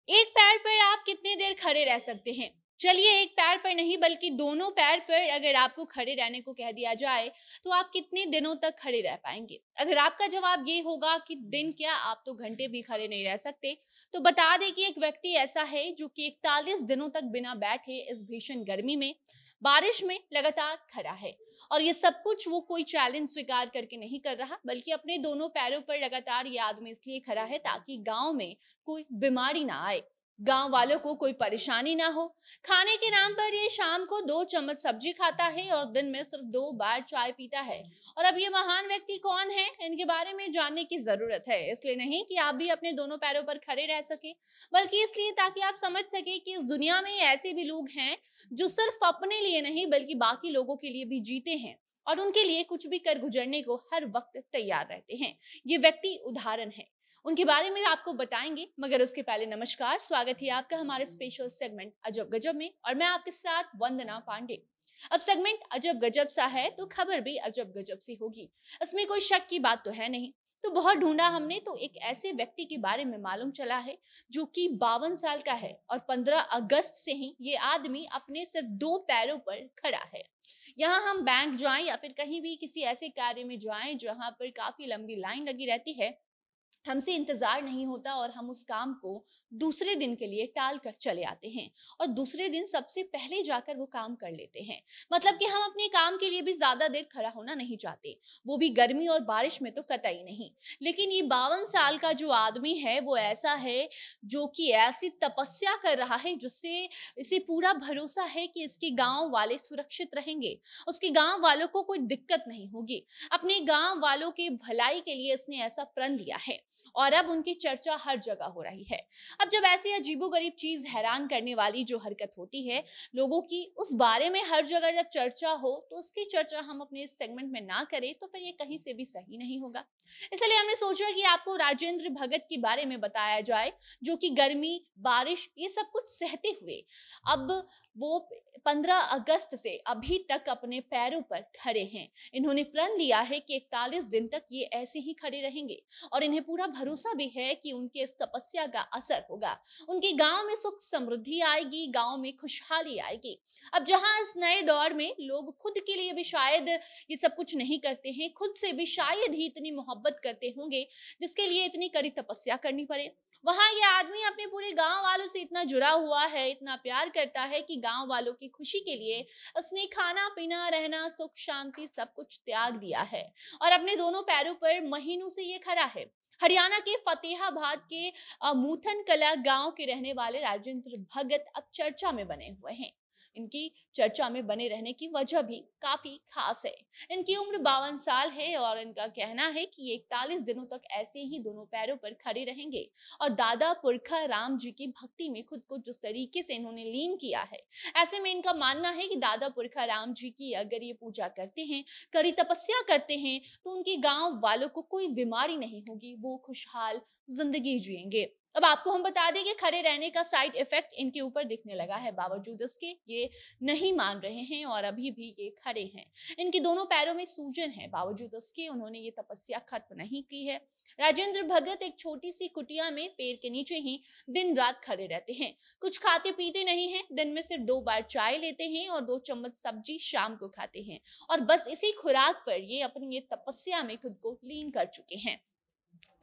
एक पैर पर आप कितनी देर खड़े रह सकते हैं? चलिए एक पैर पर नहीं बल्कि दोनों पैर पर अगर आपको खड़े रहने को कह दिया जाए, तो आप कितने दिनों तक खड़े रह पाएँगे? अगर आपका जवाब ये होगा कि दिन क्या आप तो घंटे भी खड़े नहीं रह सकते, तो बता दें कि एक व्यक्ति ऐसा है जो कि 41 दिनों तक बिना बैठे इस भीषण गर्मी में, बारिश में लगातार खड़ा है। और ये सब कुछ वो कोई चैलेंज स्वीकार करके नहीं कर रहा, बल्कि अपने दोनों पैरों पर लगातार ये आदमी इसलिए खड़ा है ताकि गाँव में कोई बीमारी ना आए, गांव वालों को कोई परेशानी ना हो। खाने के नाम पर ये शाम को 2 चम्मच सब्जी खाता है और दिन में सिर्फ 2 बार चाय पीता है। और अब ये महान व्यक्ति कौन है, इनके बारे में जानने की जरूरत है। इसलिए नहीं कि आप भी अपने दोनों पैरों पर खड़े रह सके, बल्कि इसलिए ताकि आप समझ सके कि इस दुनिया में ऐसे भी लोग हैं जो सिर्फ अपने लिए नहीं बल्कि बाकी लोगों के लिए भी जीते हैं और उनके लिए कुछ भी कर गुजरने को हर वक्त तैयार रहते हैं। ये व्यक्ति उदाहरण है, उनके बारे में आपको बताएंगे, मगर उसके पहले नमस्कार, स्वागत है आपका हमारे स्पेशल सेगमेंट अजब गजब में और मैं आपके साथ वंदना पांडे। अब सेगमेंट अजब गजब सा है तो खबर भी अजब गजब सी होगी, इसमें कोई शक की बात तो है नहीं। तो बहुत ढूंढा हमने तो एक ऐसे व्यक्ति के बारे में मालूम चला है जो कि 52 साल का है और 15 अगस्त से ही ये आदमी अपने सिर्फ 2 पैरों पर खड़ा है। यहाँ हम बैंक जाएं या फिर कहीं भी किसी ऐसे कार्य में जाएं जहां पर काफी लंबी लाइन लगी रहती है, हमसे इंतजार नहीं होता और हम उस काम को दूसरे दिन के लिए टाल कर चले आते हैं और दूसरे दिन सबसे पहले जाकर वो काम कर लेते हैं। मतलब कि हम अपने काम के लिए भी ज्यादा देर खड़ा होना नहीं चाहते, वो भी गर्मी और बारिश में तो कतई नहीं। लेकिन ये 52 साल का जो आदमी है वो ऐसा है जो कि ऐसी तपस्या कर रहा है जिससे इसे पूरा भरोसा है कि इसके गांव वाले सुरक्षित रहेंगे, उसके गांव वालों को कोई दिक्कत नहीं होगी। अपने गांव वालों के भलाई के लिए इसने ऐसा प्रण लिया है और अब उनकी चर्चा हर जगह हो रही है। अब जब ऐसी अजीबोगरीब चीज, हैरान करने वाली जो हरकत होती है लोगों की, उस बारे में हर जगह जब चर्चा हो तो उसकी चर्चा हम अपने इस सेगमेंट में ना करें तो फिर ये कहीं से भी सही नहीं होगा। इसलिए हमने सोचा कि आपको राजेंद्र भगत के बारे में बताया जाए, जो कि गर्मी, बारिश ये सब कुछ सहते हुए अब वो 15 अगस्त से अभी तक अपने पैरों पर खड़े हैं। इन्होंने प्रण लिया है कि 41 दिन तक ये ऐसे ही खड़े रहेंगे और इन्हें पूरा भरोसा भी है कि उनके इस तपस्या का असर होगा, उनके गांव में सुख समृद्धि आएगी, गांव में खुशहाली आएगी। अब जहां इस नए दौर में लोग खुद के लिए भी शायद ये सब कुछ नहीं करते हैं, खुद से भी शायद ही इतनी मोहब्बत करते होंगे जिसके लिए इतनी कड़ी तपस्या करनी पड़े, वहां ये आदमी अपने पूरे गांव वालों से इतना जुड़ा हुआ है, इतना प्यार करता है कि गांव वालों की खुशी के लिए उसने खाना पीना, रहना, सुख शांति सब कुछ त्याग दिया है और अपने दोनों पैरों पर महीनों से ये खड़ा है। हरियाणा के फतेहाबाद के मूथन कला गांव के रहने वाले राजेंद्र भगत अब चर्चा में बने हुए हैं। इनकी चर्चा में बने रहने की वजह भी काफी खास है। इनकी उम्र 52 साल है और इनका कहना है कि ये 41 दिनों तक ऐसे ही दोनों पैरों पर खड़े रहेंगे और दादा पुरखा राम जी की भक्ति में खुद को जिस तरीके से इन्होंने लीन किया है, ऐसे में इनका मानना है कि दादा पुरखा राम जी की अगर ये पूजा करते हैं, कड़ी तपस्या करते हैं, तो उनके गांव वालों को कोई बीमारी नहीं होगी, वो खुशहाल जिंदगी जिएंगे। अब आपको हम बता दें कि खड़े रहने का साइड इफेक्ट इनके ऊपर दिखने लगा है, बावजूद इसके ये नहीं मान रहे हैं और अभी भी ये खड़े हैं। इनके दोनों पैरों में सूजन है, बावजूद इसके उन्होंने ये तपस्या खत्म नहीं की है। राजेंद्र भगत एक छोटी सी कुटिया में पेड़ के नीचे ही दिन रात खड़े रहते हैं, कुछ खाते पीते नहीं हैं, दिन में सिर्फ 2 बार चाय लेते हैं और 2 चम्मच सब्जी शाम को खाते हैं और बस इसी खुराक पर ये अपनी ये तपस्या में खुद को लीन कर चुके हैं।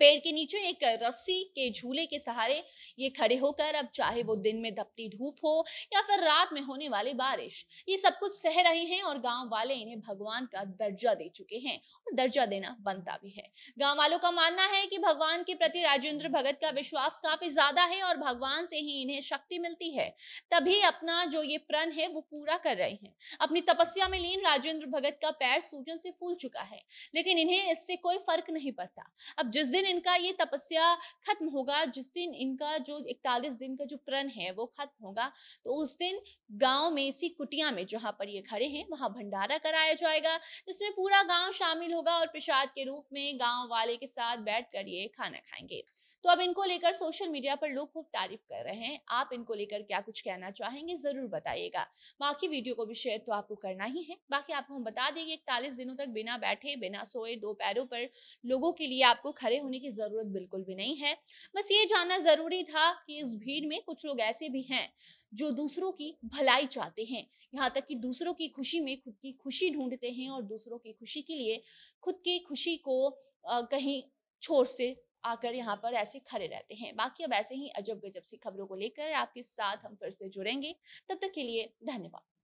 पेड़ के नीचे एक रस्सी के झूले के सहारे ये खड़े होकर अब चाहे वो दिन में धपती धूप हो या फिर रात में होने वाली बारिश, ये सब कुछ सह रहे हैं और गांव वाले इन्हें भगवान का दर्जा दे चुके हैं और दर्जा देना बनता भी है। गांव वालों का मानना है कि भगवान के प्रति राजेंद्र भगत का विश्वास काफी ज्यादा है और भगवान से ही इन्हें शक्ति मिलती है, तभी अपना जो ये प्रण है वो पूरा कर रहे हैं। अपनी तपस्या में लीन राजेंद्र भगत का पैर सूजन से फूल चुका है, लेकिन इन्हें इससे कोई फर्क नहीं पड़ता। अब जिस दिन इनका ये तपस्या खत्म होगा, जिस दिन इनका जो 41 दिन का जो प्रण है वो खत्म होगा, तो उस दिन गांव में इसी कुटिया में जहां पर ये खड़े हैं वहां भंडारा कराया जाएगा, जिसमें पूरा गांव शामिल होगा और प्रसाद के रूप में गांव वाले के साथ बैठकर ये खाना खाएंगे। तो अब इनको लेकर सोशल मीडिया पर लोग खूब तारीफ कर रहे हैं। आप इनको लेकर क्या कुछ कहना चाहेंगे, जरूर बताइएगा। बाकी वीडियो को भी शेयर तो आपको करना ही है। बाकी आपको हम बता देंगे 41 दिनों तक बिना बैठे बिना सोए दो पैरों पर लोगों के लिए आपको खड़े होने की जरूरत बिल्कुल भी नहीं है। बस ये जानना जरूरी था कि इस भीड़ में कुछ लोग ऐसे भी हैं जो दूसरों की भलाई चाहते हैं, यहाँ तक कि दूसरों की खुशी में खुद की खुशी ढूंढते हैं और दूसरों की खुशी के लिए खुद की खुशी को कहीं छोर से आकर यहाँ पर ऐसे खड़े रहते हैं। बाकी अब ऐसे ही अजब गजब सी खबरों को लेकर आपके साथ हम फिर से जुड़ेंगे। तब तक के लिए धन्यवाद।